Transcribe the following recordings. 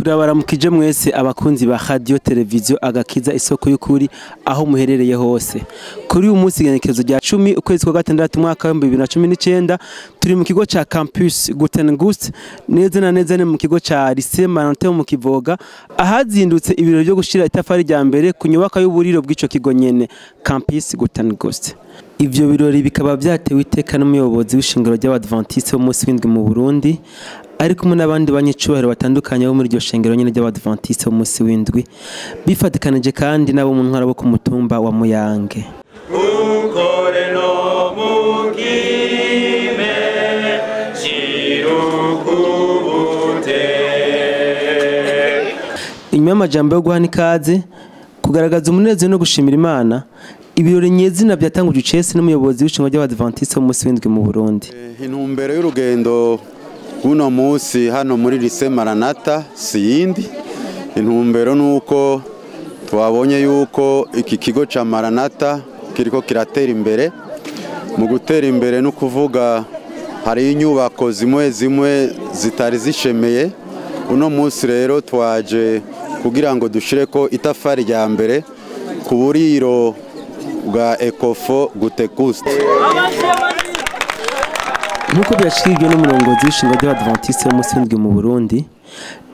turabaramukije mwese abakunzi ba radio televiziyo Agakiza isoko y'ukuri aho muherereye hose. Kuri uyu munsi igenekerezo rya 10 ukwezi kwa gatandatu mwaka wa 2019 turi mu kigo ca Campus Gutengust neza na neza ne mu kigo ca Lycée Marantin mu Kivoga ahazindutse ibirori byo gushira itafari rya mbere ku nyubaka y'uburiro bw'ico kigo nyene Campus Gutengust. Ivyo birori bikaba byatewe iteka n'umuyobozi w'ishingiro ry'Abadventiste bo munsi w'indwi mu Burundi ari kumwe n'abandi banyecubahiro batandukanye bo muri iryo shengero nyene ry'Abadventiste bo munsi w'indwi bifatikanije kandi nabo mu ntwara bo ku mutumba wa Muyange. Inyuma y'amajambo yo guhana ikaze kugaragaza umunezero no gushimira Imana ibirori nyezina byatanguje ucese n'umuyobozi w'ishingiro ry'Abadventiste bo munsi w'indwi mu Burundi. Intumbero y'urugendo uno munsi hano muri Lycée Maranatha siyindi intumbero nuko twabonye yuko iki kigo ca Maranatha kiriko kiratera imbere mu gutera imbere no kuvuga hari inyubako zimwe zitari zishemeye uno munsi rero twaje kugira ngo dushireko itafari rya mbere ku buriro bwa Ecofo Gutengust. Nkuko byashikirwe n'umurongozi w'ishingiro ry'Abadventiste bo munsi w'indwi mu Burundi,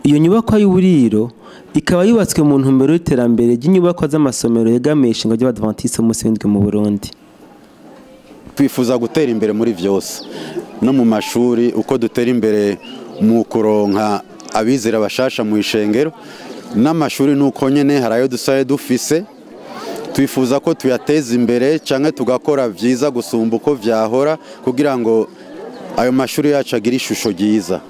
iyo nyubako y'uburiro ikaba yubatswe mu ntumbero y'iterambere ry'inyubako z'amasomero yegamiye ishingiro ry'Abadventiste bo munsi w'indwi mu Burundi. Twifuza gutera imbere muri vyose no mu mashuri uko dutera imbere mu kuronka abizera bashasha mu ishengero n'amashuri nuko nyene harayo dusaye dufise twifuza ko tuyateza imbere canke tugakora vyiza gusumba uko vyahora kugira ngo ayo mashuri yacu agira ishusho ryiza.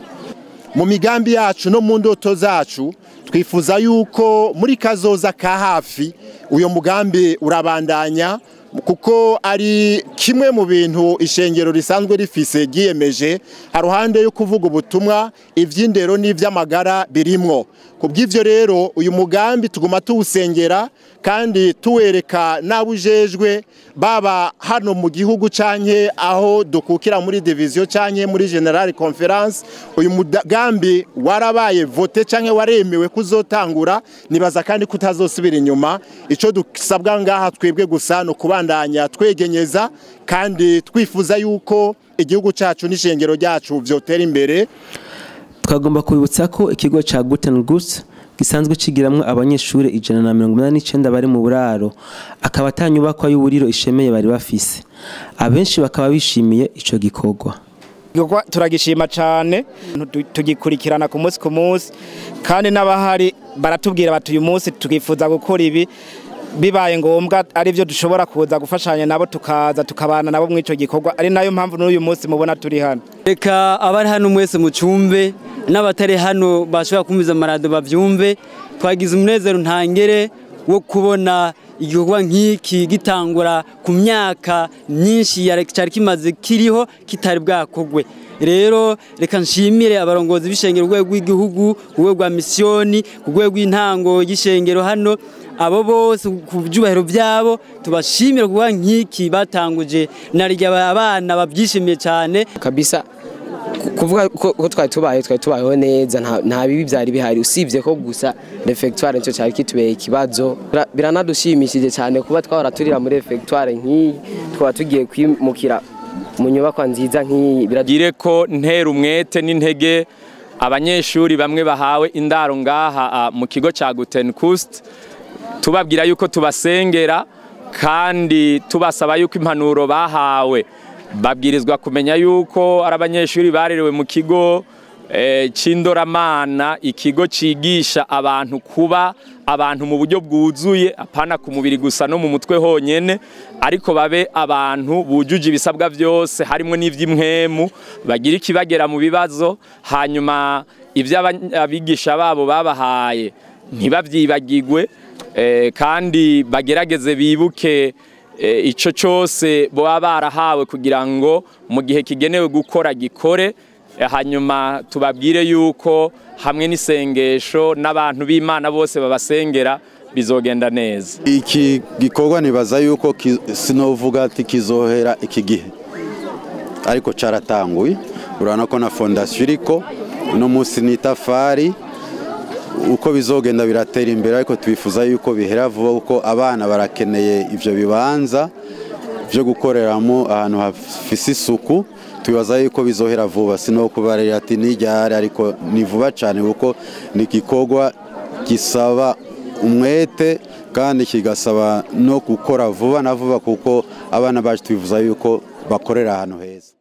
Mu migambi yacu no mu ndoto zacu twifuza yuko muri kazoza ka hafi uyo mugambi urabandanya kuko ari kimwe mu bintu ishengero risanzwe rifise giyemeje haruhande yo kuvuga ubutumwa ivy'indero n'ivy'amagara birimwo. Kubw'ivyo rero uyu mugambi tuguma tuwusengera kandi tuwereka nabujejwe baba hano mu gihugu canke aho dukukira muri division canke muri general conference. Uyu mugambi warabaye vote canke waremewe kuzotangura nibaza kandi kutazosubira inyuma. Ico dusabwa ngaha twebwe gusa no kubandanya twegenyeza kandi twifuza yuko igihugu cacu n'ishengero ryacu vyotera imbere. Twagomba kubibutsa ko ikigo ca Gutengust gisanzwe cigiramwe abanyeshure 189 bari mu buraro akaba atanyubakwa y'uburiro ishemeye bari bafise. Abenshi bakaba bishimiye ico gikorwa. Turagishima cyane tugikurikirana ku munsi ku munsi kandi n'abahari baratubwira bati uyu munsi tugifuza gukora ibi bibaye ngombwa ari byo dushobora kuza gufashanya nabo tukaza tukabana nabo mw'ico gikorwa ari nayo mpamvu n'uyu munsi mubona turi hano. Reka abari hano mwese mu cyumbe n'abatari hano bashobora kumiza marado bavyumve twagize umunezero ntangere wo kubona igikorwa nk'iki gitangura ku myaka myinshi cyari kimaze kiriho kitari bwakogwe. Rero reka nshimire abarongozi b'ishengero rwego rw'igihugu rwego rwa misiyoni rwego rw'intango y'ishengero hano abo bose ku byubahiro byabo tubashimira kuba nk'iki batanguje narya abana babyishimiye cyane kabisa kuvuga ko twari tubayeho neza nta bibi byari bihari usibye ko gusa refectoire nicyo cyari kitubeye ikibazo biranadushimishije cyane kuba twahora turira muri refectoire nk'iyi twaba tugiye kwimukira mu nyubako nziza nk'iyi biragire ko ntera umwete n'intege abanyeshuri bamwe bahawe indaro ngaha mu kigo ca Gutengust tubabwira yuko tubasengera kandi tubasaba yuko impanuro bahawe babwirizwa kumenya yuko ari abanyeshuri barerewe mu kigo c'indoramana ikigo cigisha abantu kuba abantu mu buryo bwuzuye apana ku mubiri gusa no mu mutwe honyene ariko babe abantu bujuje ibisabwa byose harimo n'ivy'imwemu bagira ikibagera mu bibazo hanyuma ivyo abigisha babo babahaye ntibavyibagirwe kandi bagerageze bibuke ico cyose boba barahawe kugira ngo mu gihe kigenewe gukora gikore hanyuma tubabwire yuko hamwe n'isengesho n'abantu b'Imana bose babasengera bizogenda neza. Iki gikorwa nibaza yuko sinovuga ati kizohera iki gihe ariko caratanguye urana ko na fondation iriko no musi n'itafari uko bizogenda biratera imbere ariko twifuza yuko bihera vuba kuko abana barakeneye ivyo bibanza byo gukoreramo ahantu hafise isuku. Twibaza yuko bizohera vuba sino kubarira ati nijyare ariko ni vuba cyane kuko ni gikorwa gisaba umwete kandi kigasaba no gukora vuba na vuba kuko abana bacu twifuza yuko bakorera ahantu heza.